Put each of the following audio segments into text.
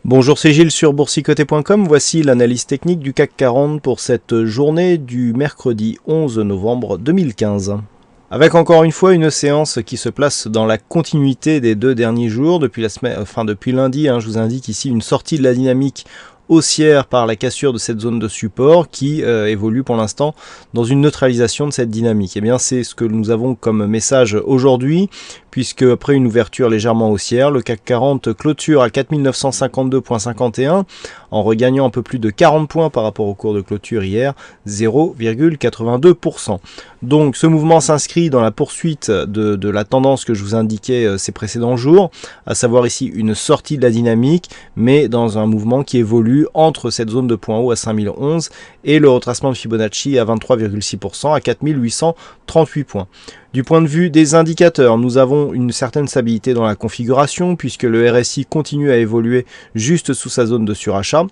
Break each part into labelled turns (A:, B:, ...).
A: Bonjour, c'est Gilles sur boursicoté.com. Voici l'analyse technique du CAC 40 pour cette journée du mercredi 11 novembre 2015. Avec encore une fois une séance qui se place dans la continuité des deux derniers jours. Depuis lundi, je vous indique ici une sortie de la dynamique haussière par la cassure de cette zone de support qui évolue pour l'instant dans une neutralisation de cette dynamique. Et bien c'est ce que nous avons comme message aujourd'hui, puisque après une ouverture légèrement haussière, le CAC 40 clôture à 4952,51 en regagnant un peu plus de 40 points par rapport au cours de clôture hier, 0,82%. Donc ce mouvement s'inscrit dans la poursuite de la tendance que je vous indiquais ces précédents jours, à savoir ici une sortie de la dynamique, mais dans un mouvement qui évolue entre cette zone de point haut à 5011 et le retracement de Fibonacci à 23,6% à 4838 points. Du point de vue des indicateurs, nous avons une certaine stabilité dans la configuration puisque le RSI continue à évoluer juste sous sa zone de surachat.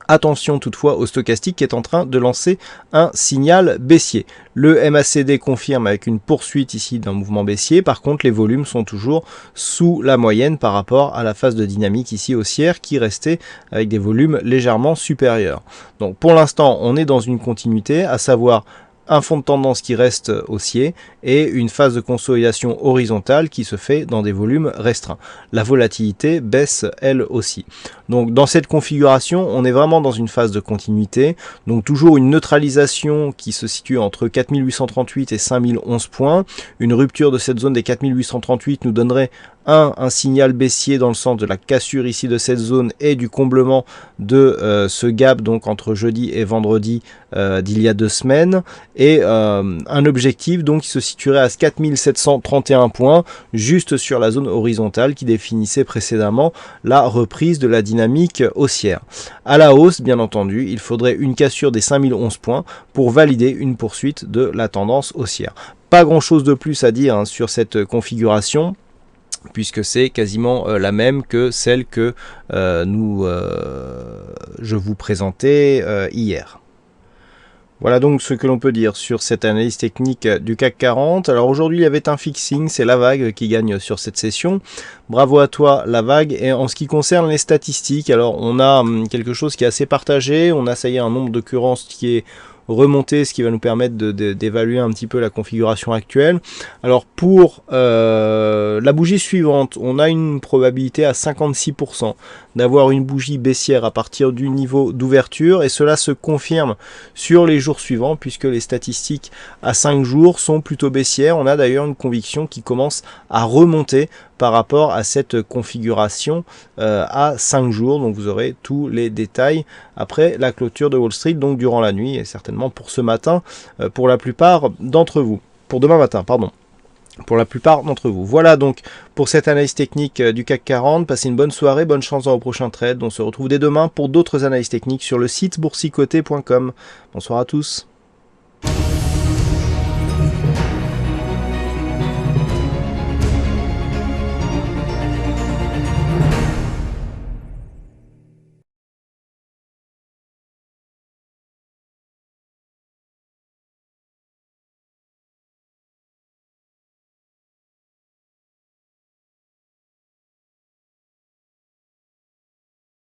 A: Attention toutefois au stochastique qui est en train de lancer un signal baissier. Le MACD confirme avec une poursuite ici d'un mouvement baissier. Par contre, les volumes sont toujours sous la moyenne par rapport à la phase de dynamique ici haussière qui restait avec des volumes légèrement supérieurs. Donc pour l'instant, on est dans une continuité, à savoir un fond de tendance qui reste haussier et une phase de consolidation horizontale qui se fait dans des volumes restreints. La volatilité baisse elle aussi. Donc dans cette configuration, on est vraiment dans une phase de continuité. Donc toujours une neutralisation qui se situe entre 4838 et 5011 points. Une rupture de cette zone des 4838 nous donnerait un signal baissier dans le sens de la cassure ici de cette zone et du comblement de ce gap donc entre jeudi et vendredi d'il y a 2 semaines, et un objectif donc qui se situerait à 4731 points juste sur la zone horizontale qui définissait précédemment la reprise de la dynamique haussière. À la hausse bien entendu, il faudrait une cassure des 5011 points pour valider une poursuite de la tendance haussière. Pas grand chose de plus à dire sur cette configuration, puisque c'est quasiment la même que celle que je vous présentais hier. Voilà donc ce que l'on peut dire sur cette analyse technique du CAC 40. Alors aujourd'hui il y avait un fixing, c'est la vague qui gagne sur cette session. Bravo à toi la vague. Et en ce qui concerne les statistiques, alors on a quelque chose qui est assez partagé. On a ça y est un nombre d'occurrences qui est remonter, ce qui va nous permettre d'évaluer un petit peu la configuration actuelle. Alors pour la bougie suivante, on a une probabilité à 56% d'avoir une bougie baissière à partir du niveau d'ouverture, et cela se confirme sur les jours suivants puisque les statistiques à 5 jours sont plutôt baissières. On a d'ailleurs une conviction qui commence à remonter par rapport à cette configuration à 5 jours. Donc vous aurez tous les détails après la clôture de Wall Street, donc durant la nuit et certainement pour ce matin pour la plupart d'entre vous. Pour demain matin, pardon. Pour la plupart d'entre vous. Voilà donc pour cette analyse technique du CAC 40. Passez une bonne soirée, bonne chance dans vos prochains trades. On se retrouve dès demain pour d'autres analyses techniques sur le site boursicoté.com. Bonsoir à tous.